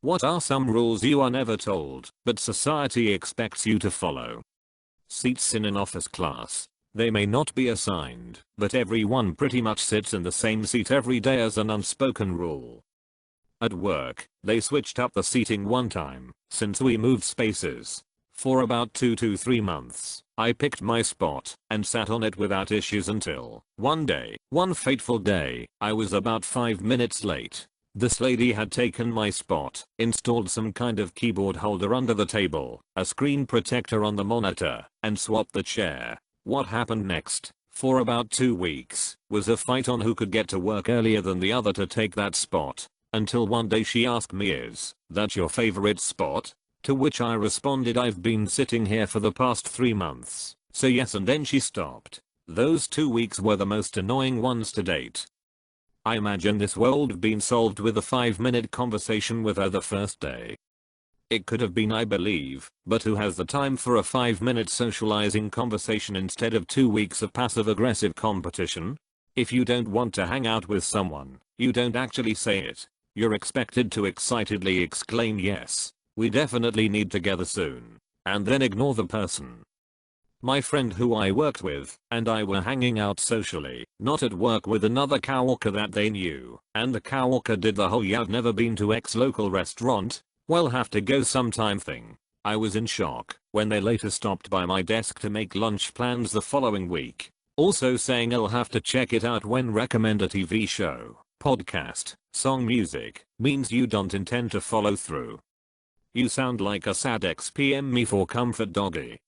What are some rules you are never told, but society expects you to follow? Seats in an office class. They may not be assigned, but everyone pretty much sits in the same seat every day as an unspoken rule. At work, they switched up the seating one time, since we moved spaces. For about 2 to 3 months, I picked my spot and sat on it without issues until one fateful day, I was about 5 minutes late. This lady had taken my spot, installed some kind of keyboard holder under the table, a screen protector on the monitor, and swapped the chair. What happened next, for about 2 weeks, was a fight on who could get to work earlier than the other to take that spot. Until one day she asked me, "Is that your favorite spot?" To which I responded, "I've been sitting here for the past 3 months, so yes," and then she stopped. Those 2 weeks were the most annoying ones to date. I imagine this would been solved with a 5-minute conversation with her the first day. It could have been, I believe, but who has the time for a 5-minute socializing conversation instead of 2 weeks of passive-aggressive competition? If you don't want to hang out with someone, you don't actually say it. You're expected to excitedly exclaim, "Yes, we definitely need together soon," and then ignore the person. My friend who I worked with and I were hanging out socially, not at work, with another coworker that they knew, and the coworker did the whole "yeah, I've never been to X local restaurant, well have to go sometime" thing. I was in shock when they later stopped by my desk to make lunch plans the following week, also saying I'll have to check it out when recommend a TV show, podcast, song, music, means you don't intend to follow through. You sound like a sad ex-PM me for comfort, doggy.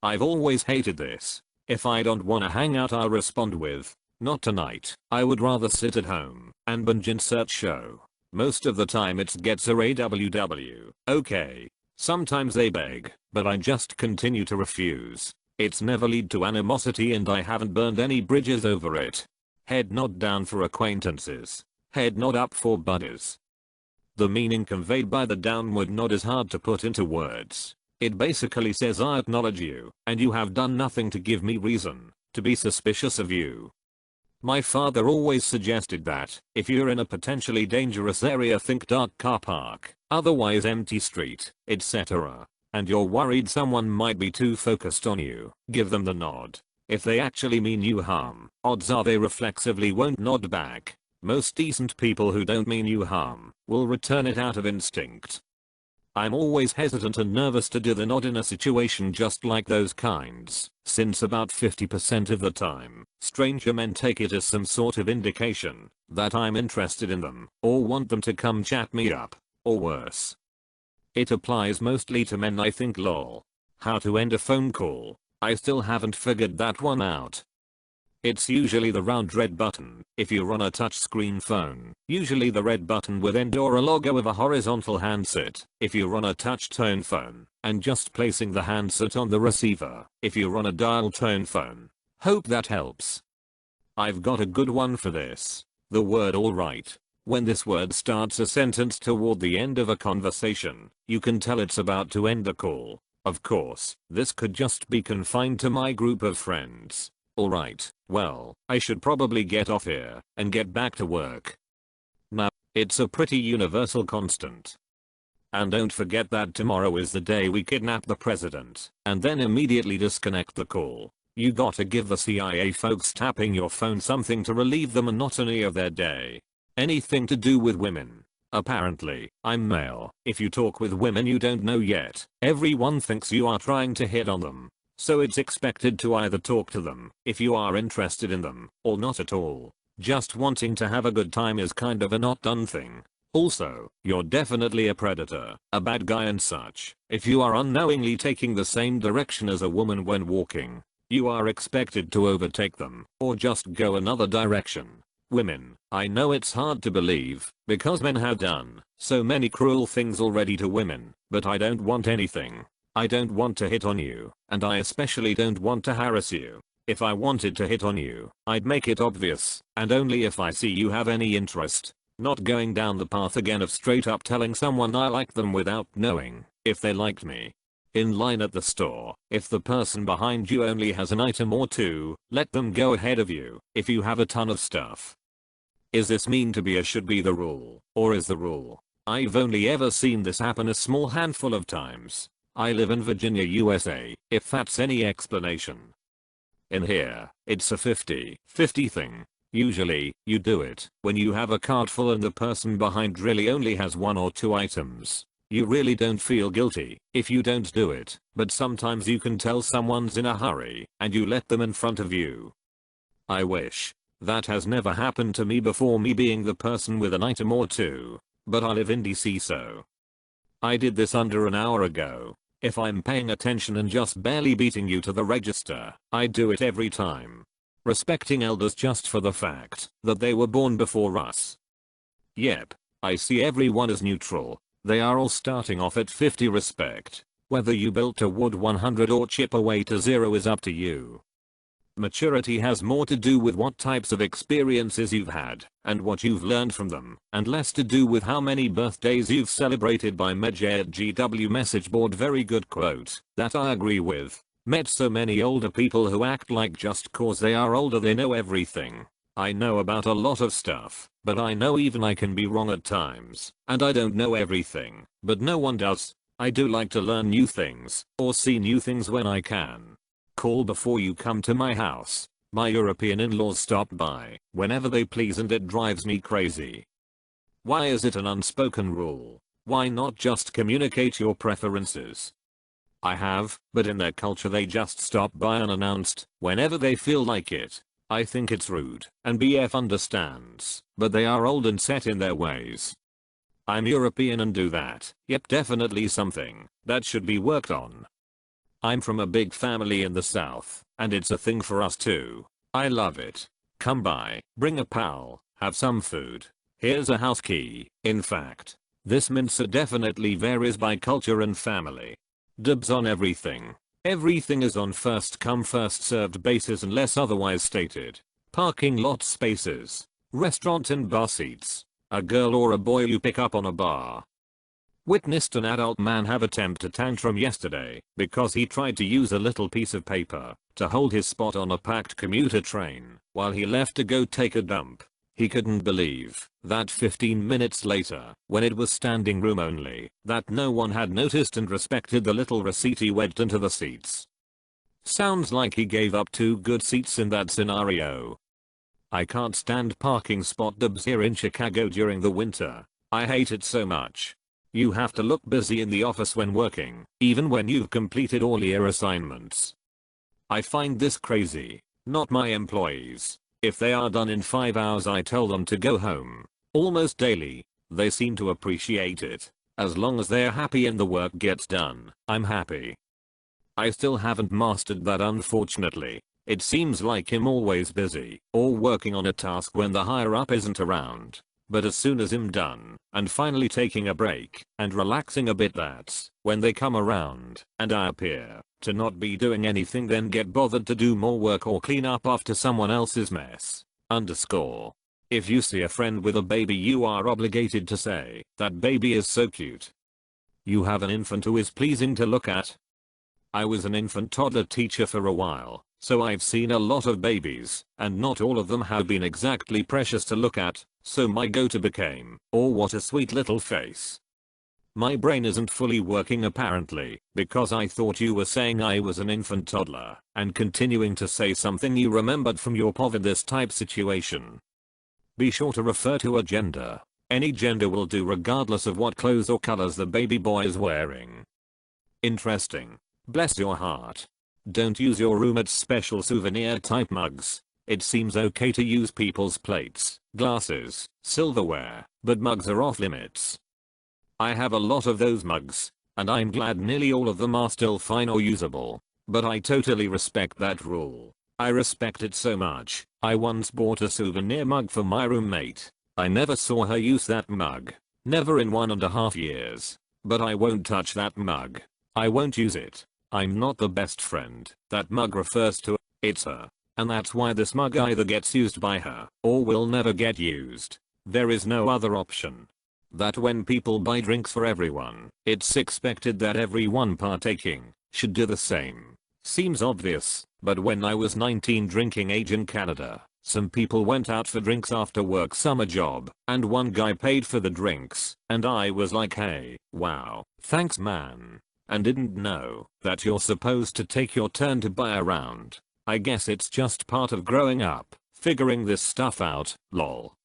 I've always hated this. If I don't wanna hang out, I'll respond with, "Not tonight, I would rather sit at home and binge insert show." Most of the time it gets a RAWW. Okay. Sometimes they beg, but I just continue to refuse. It's never lead to animosity and I haven't burned any bridges over it. Head nod down for acquaintances. Head nod up for buddies. The meaning conveyed by the downward nod is hard to put into words. It basically says, "I acknowledge you, and you have done nothing to give me reason to be suspicious of you." My father always suggested that, if you're in a potentially dangerous area, think dark car park, otherwise empty street, etc., and you're worried someone might be too focused on you, give them the nod. If they actually mean you harm, odds are they reflexively won't nod back. Most decent people who don't mean you harm will return it out of instinct. I'm always hesitant and nervous to do the nod in a situation just like those kinds, since about 50% of the time, stranger men take it as some sort of indication that I'm interested in them or want them to come chat me up, or worse. It applies mostly to men, I think. Lol. How to end a phone call? I still haven't figured that one out. It's usually the round red button if you're on a touchscreen phone, usually the red button with end or a logo of a horizontal handset if you're on a touch-tone phone, and just placing the handset on the receiver if you're on a dial-tone phone. Hope that helps. I've got a good one for this. The word alright. When this word starts a sentence toward the end of a conversation, you can tell it's about to end the call. Of course, this could just be confined to my group of friends. Alright, well, I should probably get off here and get back to work. Now, it's a pretty universal constant. And don't forget that tomorrow is the day we kidnap the president, and then immediately disconnect the call. You gotta give the CIA folks tapping your phone something to relieve the monotony of their day. Anything to do with women. Apparently, I'm male. If you talk with women you don't know yet, everyone thinks you are trying to hit on them. So it's expected to either talk to them if you are interested in them, or not at all. Just wanting to have a good time is kind of a not done thing. Also, you're definitely a predator, a bad guy and such. If you are unknowingly taking the same direction as a woman when walking, you are expected to overtake them, or just go another direction. Women, I know it's hard to believe, because men have done so many cruel things already to women, but I don't want anything. I don't want to hit on you, and I especially don't want to harass you. If I wanted to hit on you, I'd make it obvious, and only if I see you have any interest. Not going down the path again of straight up telling someone I like them without knowing if they liked me. In line at the store, if the person behind you only has an item or two, let them go ahead of you if you have a ton of stuff. Is this mean to be a should be the rule, or is the rule I've only ever seen this happen a small handful of times. I live in Virginia, USA, if that's any explanation. In here, it's a 50-50 thing. Usually, you do it when you have a cart full and the person behind really only has 1 or 2 items. You really don't feel guilty if you don't do it, but sometimes you can tell someone's in a hurry and you let them in front of you. I wish. That has never happened to me before, me being the person with an item or 2, but I live in DC, so I did this under an hour ago. If I'm paying attention and just barely beating you to the register, I do it every time. Respecting elders just for the fact that they were born before us. Yep, I see everyone as neutral. They are all starting off at 50 respect. Whether you built to wood 100 or chip away to 0 is up to you. Maturity has more to do with what types of experiences you've had and what you've learned from them, and less to do with how many birthdays you've celebrated by Medjay at GW message board. Very good quote that I agree with. Met so many older people who act like just cause they are older they know everything. I know about a lot of stuff, but I know even I can be wrong at times, and I don't know everything, but no one does. I do like to learn new things or see new things when I can. Call before you come to my house. My European in-laws stop by whenever they please and it drives me crazy. Why is it an unspoken rule? Why not just communicate your preferences? I have, but in their culture they just stop by unannounced whenever they feel like it. I think it's rude, and BF understands, but they are old and set in their ways. I'm European and do that, yep, definitely something that should be worked on. I'm from a big family in the South, and it's a thing for us too. I love it. Come by, bring a pal, have some food. Here's a house key. In fact, this mincer definitely varies by culture and family. Dibs on everything. Everything is on first come first served basis unless otherwise stated. Parking lot spaces, restaurant and bar seats, a girl or a boy you pick up on a bar. Witnessed an adult man have a temper tantrum yesterday because he tried to use a little piece of paper to hold his spot on a packed commuter train while he left to go take a dump. He couldn't believe that 15 minutes later, when it was standing room only, that no one had noticed and respected the little receipt he wedged into the seats. Sounds like he gave up 2 good seats in that scenario. I can't stand parking spot dibs here in Chicago during the winter. I hate it so much. You have to look busy in the office when working, even when you've completed all your assignments. I find this crazy. Not my employees. If they are done in 5 hours I tell them to go home. Almost daily. They seem to appreciate it. As long as they're happy and the work gets done, I'm happy. I still haven't mastered that, unfortunately. It seems like I'm always busy or working on a task when the higher up isn't around. But as soon as I'm done and finally taking a break and relaxing a bit, that's when they come around and I appear to not be doing anything, then get bothered to do more work or clean up after someone else's mess. Underscore. If you see a friend with a baby you are obligated to say, "That baby is so cute." You have an infant who is pleasing to look at. I was an infant toddler teacher for a while, so I've seen a lot of babies, and not all of them have been exactly precious to look at, so my go-to became, "Oh, what a sweet little face." My brain isn't fully working apparently, because I thought you were saying I was an infant toddler, and continuing to say something you remembered from your POV in this type situation. Be sure to refer to a gender. Any gender will do regardless of what clothes or colors the baby boy is wearing. Interesting. Bless your heart. Don't use your roommate's special souvenir type mugs. It seems okay to use people's plates, glasses, silverware, but mugs are off limits. I have a lot of those mugs, and I'm glad nearly all of them are still fine or usable. But I totally respect that rule. I respect it so much. I once bought a souvenir mug for my roommate. I never saw her use that mug. Never in 1.5 years. But I won't touch that mug. I won't use it. I'm not the best friend that mug refers to. It's her. And that's why this mug either gets used by her or will never get used. There is no other option. That when people buy drinks for everyone, it's expected that everyone partaking should do the same. Seems obvious, but when I was 19 drinking age in Canada, Some people went out for drinks after work summer job, and one guy paid for the drinks, and I was like, hey, wow, thanks man. And didn't know that you're supposed to take your turn to buy a round. I guess it's just part of growing up, figuring this stuff out, lol.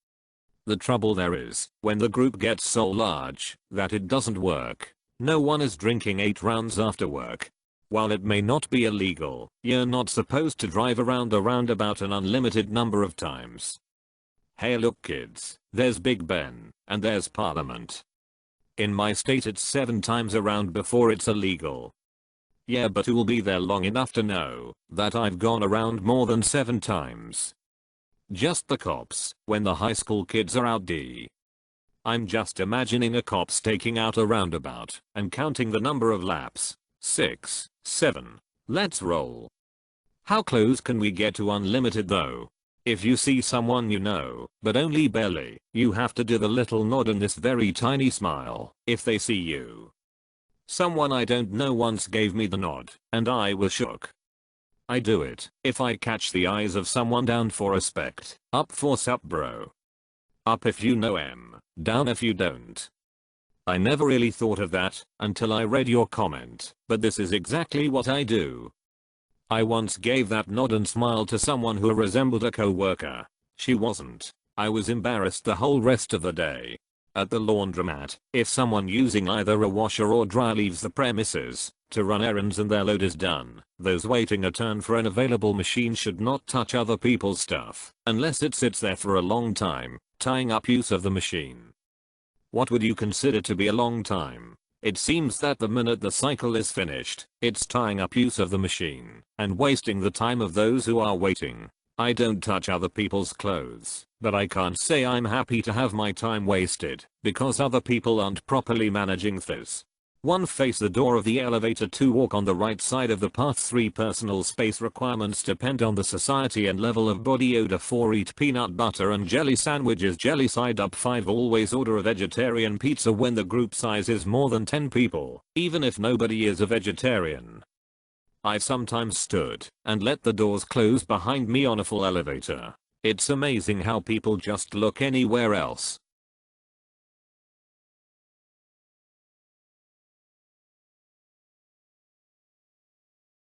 The trouble there is, when the group gets so large that it doesn't work. No one is drinking 8 rounds after work. While it may not be illegal, you're not supposed to drive around the roundabout an unlimited number of times. Hey look kids, there's Big Ben, and there's Parliament. In my state it's 7 times around before it's illegal. Yeah, but who'll be there long enough to know that I've gone around more than 7 times? Just the cops, when the high school kids are out I'm just imagining a cop staking out a roundabout and counting the number of laps. 6, 7. Let's roll. How close can we get to unlimited though? If you see someone you know, but only barely, you have to do the little nod and this very tiny smile if they see you. Someone I don't know once gave me the nod, and I was shook. I do it if I catch the eyes of someone. Down for respect, up for sup bro. Up if you know em, down if you don't. I never really thought of that until I read your comment, but this is exactly what I do. I once gave that nod and smile to someone who resembled a co-worker. She wasn't. I was embarrassed the whole rest of the day. At the laundromat, if someone using either a washer or dryer leaves the premises to run errands and their load is done, those waiting a turn for an available machine should not touch other people's stuff unless it sits there for a long time, tying up use of the machine. What would you consider to be a long time? It seems that the minute the cycle is finished, it's tying up use of the machine and wasting the time of those who are waiting. I don't touch other people's clothes, but I can't say I'm happy to have my time wasted because other people aren't properly managing this. 1. Face the door of the elevator. 2. Walk on the right side of the path. 3. Personal space requirements depend on the society and level of body odor. 4. Eat peanut butter and jelly sandwiches jelly side up. 5. Always order a vegetarian pizza when the group size is more than 10 people, even if nobody is a vegetarian. I've sometimes stood and let the doors close behind me on a full elevator. It's amazing how people just look anywhere else